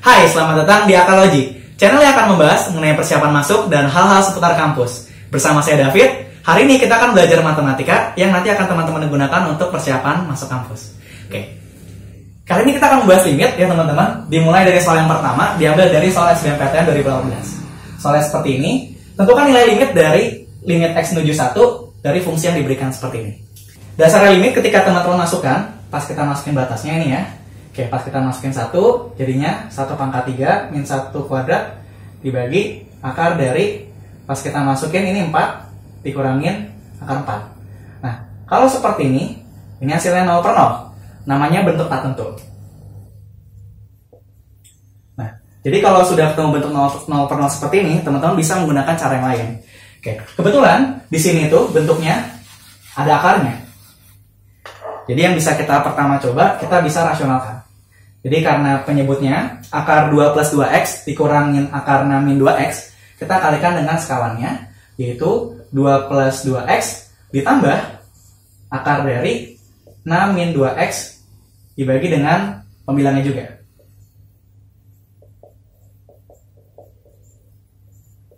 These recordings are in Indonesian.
Hai, selamat datang di Akalogi, channel yang akan membahas mengenai persiapan masuk dan hal-hal seputar kampus. Bersama saya David, hari ini kita akan belajar matematika yang nanti akan teman-teman gunakan untuk persiapan masuk kampus. Oke. Kali ini kita akan membahas limit ya teman-teman. Dimulai dari soal yang pertama, diambil dari soal SBMPTN 2018. Soalnya seperti ini, tentukan nilai limit dari limit X menuju 1 dari fungsi yang diberikan seperti ini. Dasar limit ketika teman-teman masukkan, pas kita masukin batasnya ini ya. Oke, pas kita masukin 1, jadinya 1 pangkat 3 min 1 kuadrat dibagi akar dari, pas kita masukin ini 4 dikurangin akar 4. Nah, kalau seperti ini hasilnya 0 per 0. Namanya bentuk tak tentu. Nah, jadi kalau sudah ketemu bentuk 0 per 0 seperti ini, teman-teman bisa menggunakan cara yang lain. Oke, kebetulan di sini itu bentuknya ada akarnya. Jadi yang bisa kita pertama coba, kita bisa rasionalkan. Jadi karena penyebutnya akar 2 plus 2x dikurangin akar 6 min 2x, kita kalikan dengan sekawannya, yaitu 2 plus 2x ditambah akar dari 6 min 2x dibagi dengan pembilangnya juga.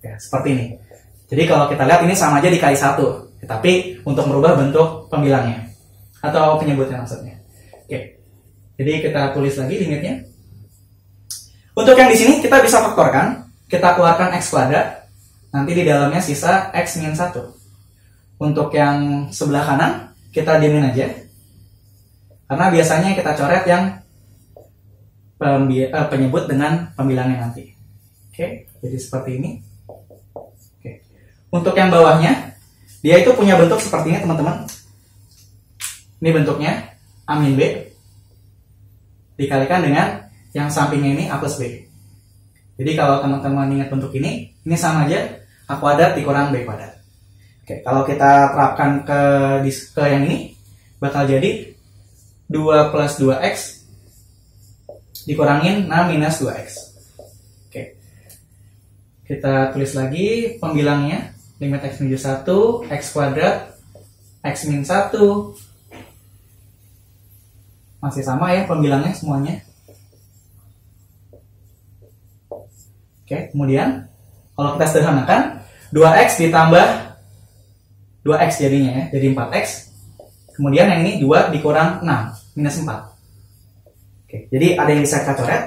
Ya, seperti ini. Jadi kalau kita lihat ini sama aja dikali 1, tapi untuk merubah bentuk pembilangnya. Atau penyebutnya maksudnya. Oke. Jadi kita tulis lagi limitnya. Untuk yang di sini kita bisa faktorkan. Kita keluarkan x kuadrat. Nanti di dalamnya sisa x min 1. Untuk yang sebelah kanan kita diemin aja. Karena biasanya kita coret yang penyebut dengan pembilangnya nanti. Oke. Jadi seperti ini. Oke. Untuk yang bawahnya, dia itu punya bentuk seperti ini teman-teman. Ini bentuknya A min B dikalikan dengan yang sampingnya ini A plus B. Jadi kalau teman-teman ingat bentuk ini sama aja A kuadrat dikurang B kuadrat. Oke, kalau kita terapkan ke yang ini, bakal jadi 2 plus 2x dikurangin 6 minus 2x. Oke, kita tulis lagi pembilangnya, limit x menuju 1, x kuadrat, x min 1, masih sama ya pembilangnya semuanya. Oke, kemudian kalau kita sederhanakan 2x ditambah 2x jadinya ya, jadi 4x. Kemudian yang ini 2 dikurang 6 minus 4. Oke, jadi ada yang bisa kita coret.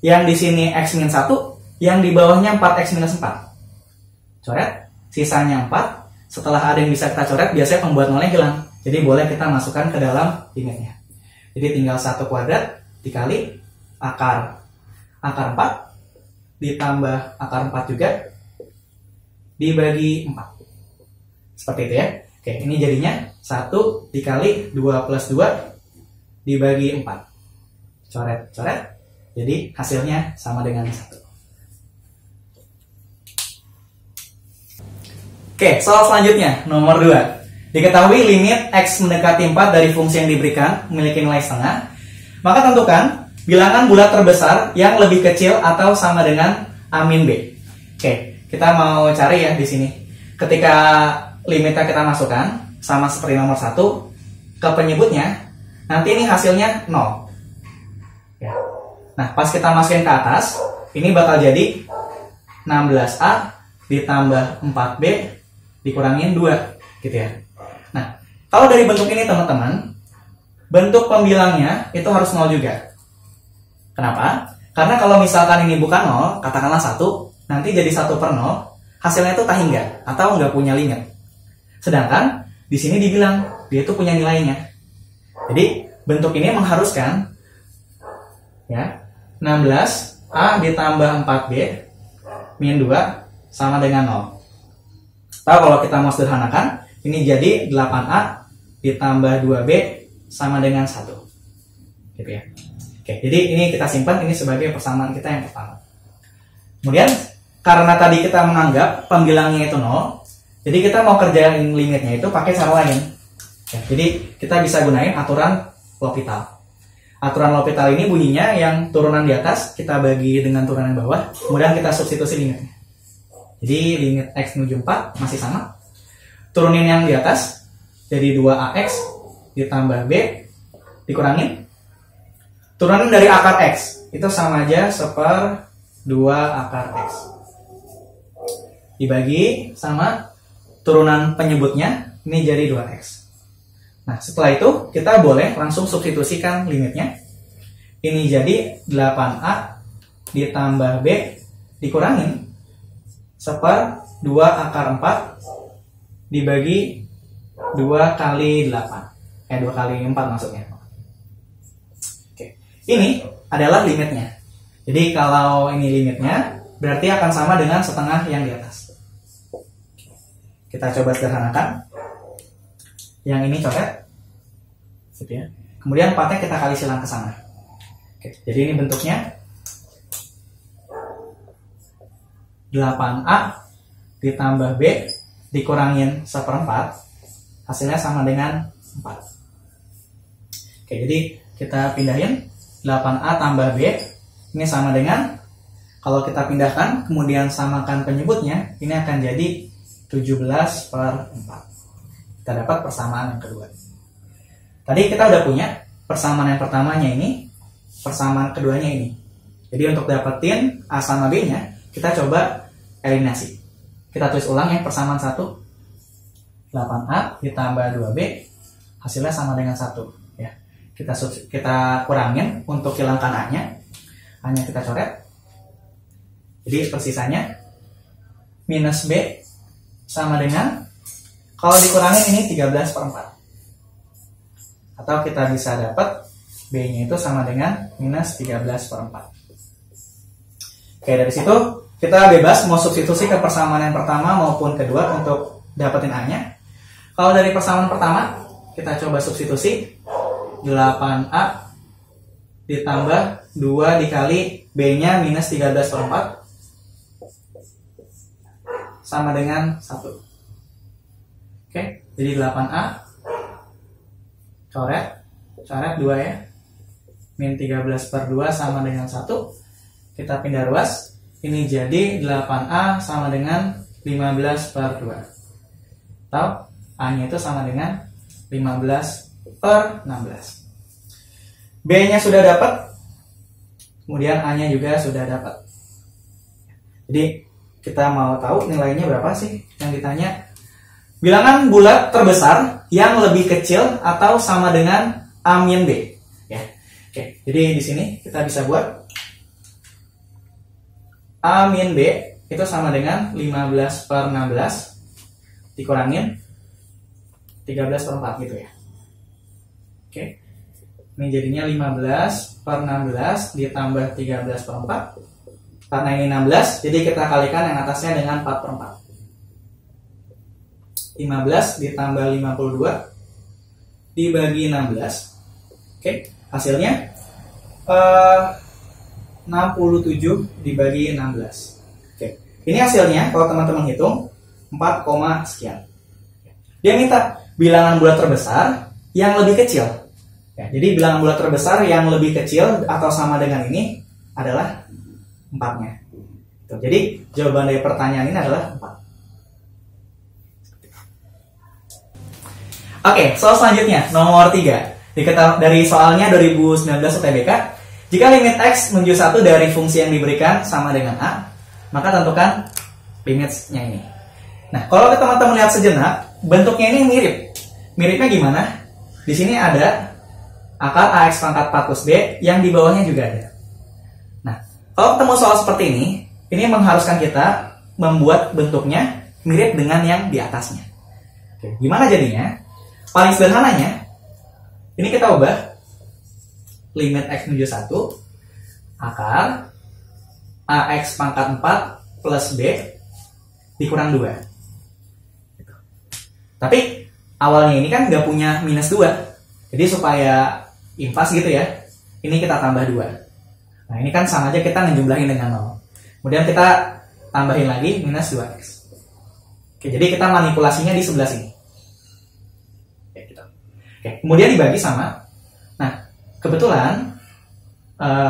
Yang di sini x min 1, yang di bawahnya 4x minus 4. Coret, sisanya 4. Setelah ada yang bisa kita coret, biasanya pembuat nolnya hilang. Jadi boleh kita masukkan ke dalam limitnya. Jadi tinggal 1 kuadrat dikali akar 4 ditambah akar 4 juga dibagi 4. Seperti itu ya. Oke, ini jadinya 1 dikali 2 plus 2 dibagi 4. Coret. Jadi hasilnya sama dengan 1. Oke, soal selanjutnya nomor 2. Diketahui limit x mendekati 4 dari fungsi yang diberikan memiliki nilai setengah, maka tentukan bilangan bulat terbesar yang lebih kecil atau sama dengan A min B. Oke, kita mau cari ya di sini. Ketika limitnya kita masukkan, sama seperti nomor 1, ke penyebutnya, nanti ini hasilnya 0. Ya. Nah, pas kita masukin ke atas, ini bakal jadi 16A ditambah 4B dikurangin 2, gitu ya. Nah, kalau dari bentuk ini teman-teman, bentuk pembilangnya itu harus 0 juga. Kenapa? Karena kalau misalkan ini bukan 0, katakanlah 1, nanti jadi 1 per 0, hasilnya itu tak hingga atau nggak punya limit. Sedangkan di sini dibilang dia itu punya nilainya. Jadi bentuk ini mengharuskan ya 16A ditambah 4B min 2 sama dengan 0. Atau kalau kita mau sederhanakan, ini jadi 8A ditambah 2B sama dengan 1. Gitu ya. Oke, jadi ini kita simpan ini sebagai persamaan kita yang pertama. Kemudian, karena tadi kita menganggap pembilangnya itu 0, jadi kita mau kerjain limitnya itu pakai cara lain. Ya, jadi kita bisa gunain aturan L'Hopital. Aturan L'Hopital ini bunyinya yang turunan di atas kita bagi dengan turunan bawah, kemudian kita substitusi limitnya. Jadi limit x menuju 4 masih sama. Turunin yang di atas, jadi 2ax ditambah b dikurangin turunin dari akar x. itu sama aja 1/2 akar X. Dibagi sama turunan penyebutnya, ini jadi 2X. Nah, setelah itu kita boleh langsung substitusikan limitnya. Ini jadi 8A ditambah B dikurangin 1/2 akar 4 dibagi 2 kali 8. 2 kali 4 maksudnya. Oke. Ini adalah limitnya. Jadi kalau ini limitnya, berarti akan sama dengan setengah yang di atas. Kita coba sederhanakan. Yang ini coret. Gitu ya. Kemudian 4-nya kita kali silang ke sana. Oke. Jadi ini bentuknya 8A ditambah B dikurangin 1/4, hasilnya sama dengan 4. Oke, jadi kita pindahin 8A tambah B, ini sama dengan, kalau kita pindahkan kemudian samakan penyebutnya, ini akan jadi 17/4. Kita dapat persamaan yang kedua. Tadi kita udah punya persamaan yang pertamanya ini, persamaan keduanya ini. Jadi untuk dapetin A sama B-nya, kita coba eliminasi. Kita tulis ulang ya, persamaan 1. 8A ditambah 2B, hasilnya sama dengan 1. Ya. Kita kurangin untuk hilangkan A-nya. A-nya kita coret. Jadi persisanya minus B sama dengan, kalau dikurangin ini 13/4. Atau kita bisa dapat B-nya itu sama dengan minus 13/4. Oke, dari situ kita bebas mau substitusi ke persamaan yang pertama maupun kedua untuk dapetin A-nya. Kalau dari persamaan pertama, kita coba substitusi 8A ditambah 2 dikali B-nya minus 13/4 sama dengan 1. Oke, jadi 8A coret 2 ya, min 13/2 sama dengan 1. Kita pindah ruas, ini jadi 8A sama dengan 15/2, atau A-nya itu sama dengan 15/16. B-nya sudah dapat, kemudian A-nya juga sudah dapat. Jadi kita mau tahu nilainya berapa sih yang ditanya. Bilangan bulat terbesar yang lebih kecil atau sama dengan A min B. Ya. Oke, jadi di sini kita bisa buat A min B itu sama dengan 15/16 dikurangin 13/4 gitu ya. Oke. Ini jadinya 15/16 ditambah 13/4. Karena ini 16, jadi kita kalikan yang atasnya dengan 4/4. 15 ditambah 52 dibagi 16. Oke, hasilnya 67 dibagi 16. Oke. Ini hasilnya kalau teman-teman hitung 4, sekian. Dia minta bilangan bulat terbesar yang lebih kecil. Ya, jadi bilangan bulat terbesar yang lebih kecil atau sama dengan ini adalah 4-nya. Jadi jawaban dari pertanyaan ini adalah 4. Oke, soal selanjutnya nomor 3. Dari soalnya 2019 UTBK, jika limit X menuju 1 dari fungsi yang diberikan sama dengan A, maka tentukan limitnya ini. Nah, kalau teman-teman lihat sejenak, bentuknya ini mirip. Miripnya gimana? Di sini ada akar AX pangkat 4 plus B, yang di bawahnya juga ada. Nah, kalau ketemu soal seperti ini mengharuskan kita membuat bentuknya mirip dengan yang di atasnya. Oke, gimana jadinya? Paling sederhananya, ini kita ubah limit X menuju 1, akar AX pangkat 4 plus B dikurang 2. Tapi awalnya ini kan nggak punya minus 2. Jadi supaya impas gitu ya, ini kita tambah 2. Nah ini kan sama aja kita ngejumlahin dengan 0. Kemudian kita tambahin lagi minus 2X. Oke, jadi kita manipulasinya di sebelah sini. Oke, kemudian dibagi sama. Nah, kebetulan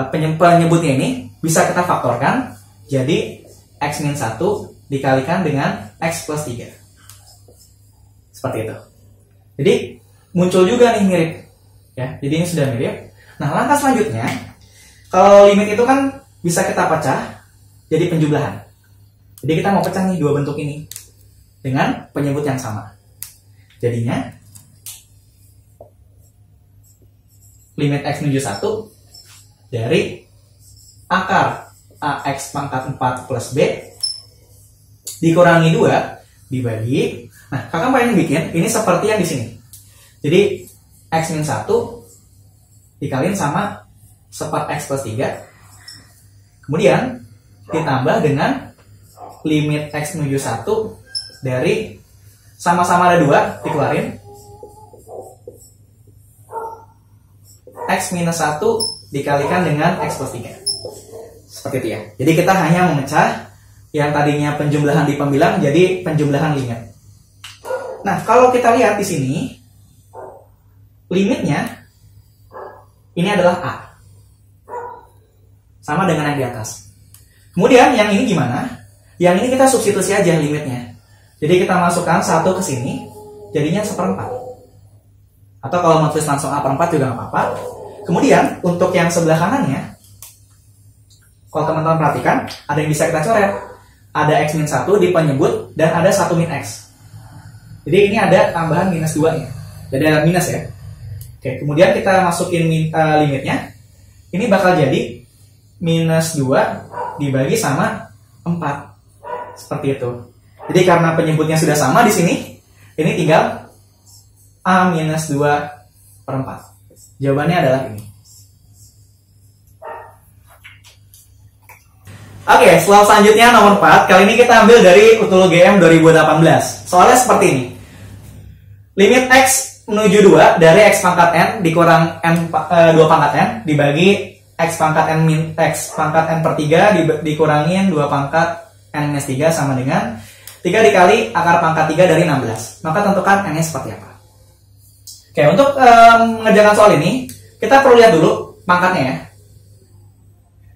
penyebutnya ini bisa kita faktorkan. Jadi X min 1 dikalikan dengan X plus 3. Seperti itu. Jadi muncul juga nih mirip. Ya, jadi ini sudah mirip. Nah, langkah selanjutnya Kalau limit itu kan bisa kita pecah jadi penjumlahan. Jadi kita mau pecah nih dua bentuk ini dengan penyebut yang sama. Jadinya limit X menuju 1 dari akar AX pangkat 4 plus B dikurangi 2 dibagi. Nah, kakak pengen bikin ini seperti yang di sini. Jadi X min 1 dikaliin sama sepat X plus 3. Kemudian ditambah dengan limit X menuju 1 dari sama-sama ada 2 dikeluarin. X minus 1 dikalikan dengan X plus 3. Seperti itu ya. Jadi kita hanya memecah yang tadinya penjumlahan di pembilang jadi penjumlahan limit. Nah, kalau kita lihat di sini, limitnya ini adalah A. Sama dengan yang di atas. Kemudian yang ini gimana? Yang ini kita substitusi aja limitnya. Jadi kita masukkan 1 ke sini, jadinya 1/4. Atau kalau mau tulis langsung A/4 juga nggak apa-apa. Kemudian untuk yang sebelah kanannya, kalau teman-teman perhatikan, ada yang bisa kita coret. Ada X min 1 di penyebut dan ada 1 min X. Jadi ini ada tambahan minus 2-nya. Jadi ada minus ya. Oke, kemudian kita masukin limitnya. Ini bakal jadi minus 2 dibagi sama 4. Seperti itu. Jadi karena penyebutnya sudah sama di sini, ini tinggal A minus 2/4. Jawabannya adalah ini. Oke, slide selanjutnya nomor 4. Kali ini kita ambil dari UTUL UGM 2018. Soalnya seperti ini. Limit X menuju 2 dari X pangkat N dikurang N 2 pangkat N dibagi X pangkat N min X pangkat N per 3 dikurangin 2 pangkat N minus 3 sama dengan 3 dikali akar pangkat 3 dari 16. Maka tentukan N-nya seperti apa. Oke, untuk mengerjakan soal ini, kita perlu lihat dulu pangkatnya ya.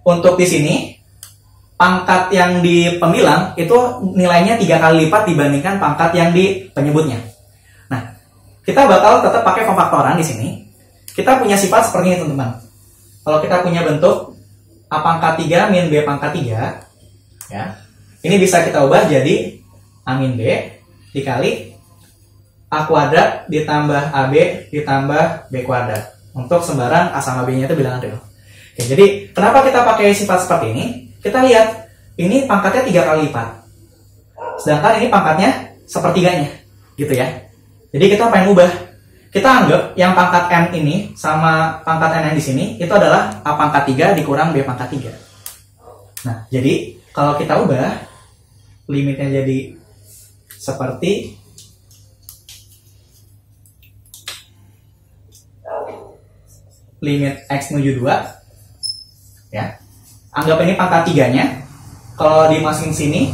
Untuk di sini, pangkat yang di pembilang itu nilainya 3 kali lipat dibandingkan pangkat yang di penyebutnya. Nah, kita bakal tetap pakai pemfaktoran di sini. Kita punya sifat seperti ini, teman-teman. Kalau kita punya bentuk A pangkat 3 min B pangkat 3, ya, ini bisa kita ubah jadi A min B dikali A kuadrat ditambah AB ditambah B kuadrat. Untuk sembarang A sama B-nya itu bilangan real. Oke, jadi kenapa kita pakai sifat seperti ini? Kita lihat, ini pangkatnya 3 kali lipat. Sedangkan ini pangkatnya sepertiganya. Gitu ya. Jadi kita pengen ubah. Kita anggap yang pangkat N ini sama pangkat N yang di sini, itu adalah A pangkat 3 dikurang B pangkat 3. Nah, jadi kalau kita ubah, limitnya jadi seperti limit X menuju 2 ya. Anggap ini pangkat 3-nya. Kalau dimasukin sini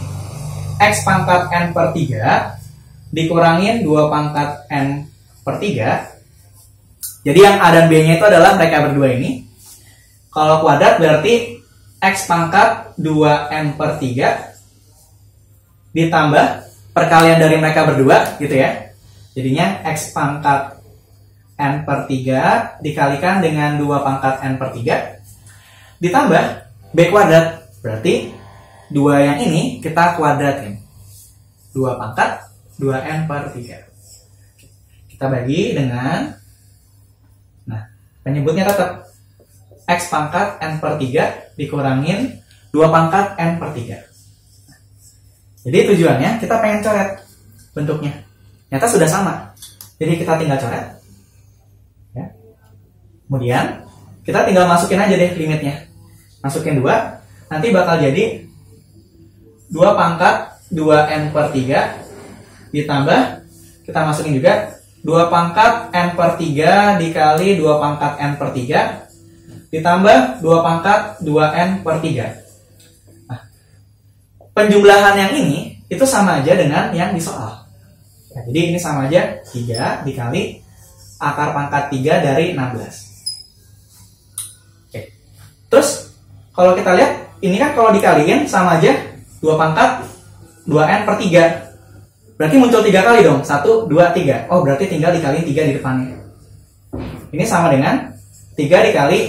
X pangkat N per 3 dikurangin 2 pangkat N per 3. Jadi yang A dan B-nya itu adalah mereka berdua ini. Kalau kuadrat berarti X pangkat 2N per 3 ditambah perkalian dari mereka berdua gitu ya. Jadinya X pangkat N per 3 dikalikan dengan 2 pangkat N per 3 ditambah B kuadrat. Berarti 2 yang ini kita kuadratin. 2 pangkat 2N per 3. Kita bagi dengan, nah, penyebutnya tetap X pangkat N per 3 dikurangin 2 pangkat N per 3. Jadi tujuannya kita pengen coret bentuknya. Ternyata sudah sama. Jadi kita tinggal coret. Ya. Kemudian kita tinggal masukin aja deh limitnya. Masukin 2, nanti bakal jadi 2 pangkat 2N per 3 ditambah, kita masukin juga 2 pangkat N per 3 dikali 2 pangkat N per 3 ditambah 2 pangkat 2N per 3. Nah, penjumlahan yang ini itu sama aja dengan yang di soal. Ya, jadi ini sama aja 3 dikali akar pangkat 3 dari 16. Oke. Terus kalau kita lihat, ini kan kalau dikaliin sama aja 2 pangkat 2N per 3. Berarti muncul 3 kali dong. 1, 2, 3. Oh, berarti tinggal dikaliin 3 di depannya. Ini sama dengan 3 dikali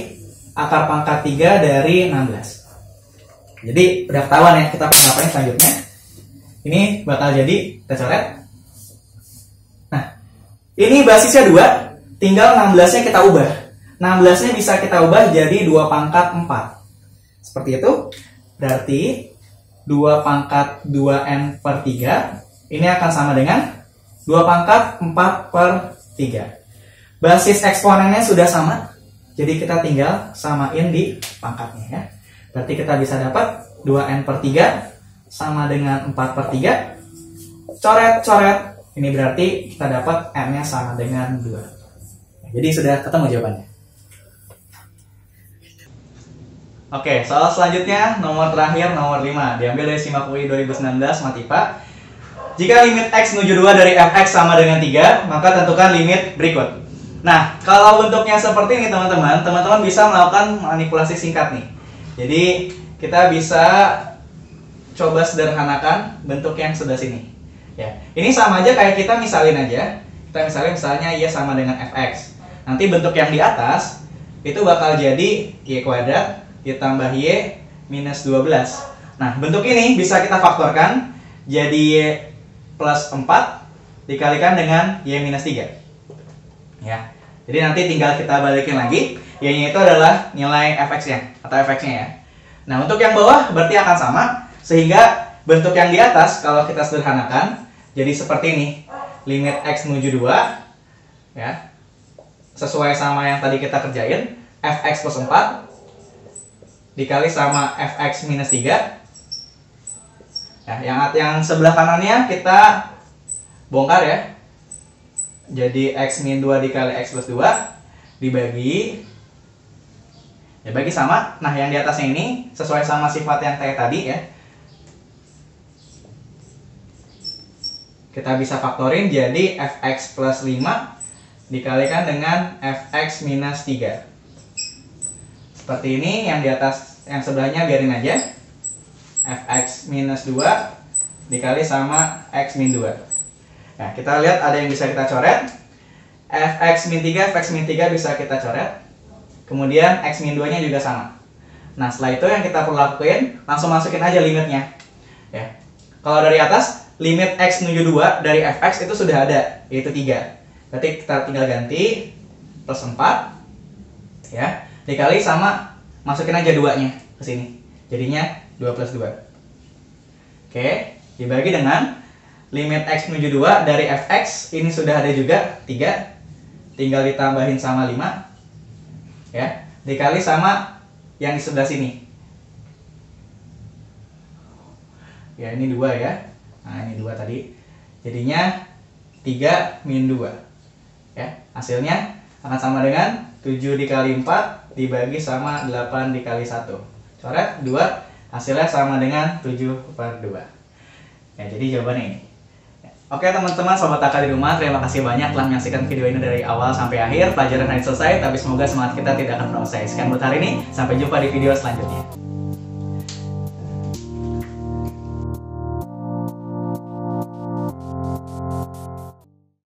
akar pangkat 3 dari 16. Jadi udah ketahuan ya kita pengen ngapain selanjutnya. Ini bakal jadi, kita coret. Nah, ini basisnya 2, tinggal 16-nya kita ubah. 16-nya bisa kita ubah jadi 2 pangkat 4. Seperti itu. Berarti 2 pangkat 2n per 3 ini akan sama dengan 2 pangkat 4 per 3. Basis eksponennya sudah sama, jadi kita tinggal samain di pangkatnya ya. Berarti kita bisa dapat 2n per 3 sama dengan 4 per 3. Coret-coret, ini berarti kita dapat n-nya sama dengan 2. Jadi sudah ketemu jawabannya. Oke, soal selanjutnya nomor terakhir, nomor 5, diambil dari SIMAK UI 2019 Matipa. Jika limit x menuju 2 dari fx sama dengan 3, maka tentukan limit berikut. Nah, kalau bentuknya seperti ini teman-teman, teman-teman bisa melakukan manipulasi singkat nih. Jadi, kita bisa coba sederhanakan bentuk yang sebelah sini. Ya, ini sama aja kayak kita misalin aja. Kita misalin misalnya y sama dengan fx. Nanti bentuk yang di atas itu bakal jadi y kuadrat ditambah y minus 12. Nah, bentuk ini bisa kita faktorkan jadi y plus 4 dikalikan dengan y minus 3. Ya. Jadi nanti tinggal kita balikin lagi. Y-nya itu adalah nilai fx-nya atau fx-nya ya. Nah, untuk yang bawah berarti akan sama, sehingga bentuk yang di atas kalau kita sederhanakan jadi seperti ini. Limit x menuju 2 ya. Sesuai sama yang tadi kita kerjain, fx plus 4 dikali sama fx minus 3. Ya, yang sebelah kanannya kita bongkar ya. Jadi x min 2 dikali x plus 2 dibagi, ya bagi sama. Nah, yang di atasnya ini sesuai sama sifat yang kayak tadi ya. Kita bisa faktorin jadi fx plus 5 dikalikan dengan fx minus 3. Seperti ini. Yang di atas, yang sebelahnya biarin aja. Fx minus 2 dikali sama x min 2. Nah, kita lihat ada yang bisa kita coret. Fx min 3, fx min 3 bisa kita coret. Kemudian x min 2 nya juga sama. Nah, setelah itu yang kita perlu lakuin, langsung masukin aja limitnya ya. Kalau dari atas, limit x menuju 2 dari fx itu sudah ada, yaitu 3. Berarti kita tinggal ganti plus 4 ya, dikali sama, masukin aja 2-nya ke sini. Jadinya 2 plus 2. Oke, dibagi dengan limit x menuju 2 dari fx, ini sudah ada juga 3. Tinggal ditambahin sama 5 ya, dikali sama yang di sebelah sini. Ya, ini 2 ya. Nah, ini 2 tadi. Jadinya 3 min 2. Ya, hasilnya akan sama dengan 7 dikali 4 dibagi sama 8 dikali 1. Coret 2, hasilnya sama dengan 7 per 2. Ya, jadi jawabannya ini. Oke teman-teman, sobat AK di rumah, terima kasih banyak telah menyaksikan video ini dari awal sampai akhir. Pelajaran hari selesai, tapi semoga semangat kita tidak akan pernah usai. Sekian buat hari ini, sampai jumpa di video selanjutnya.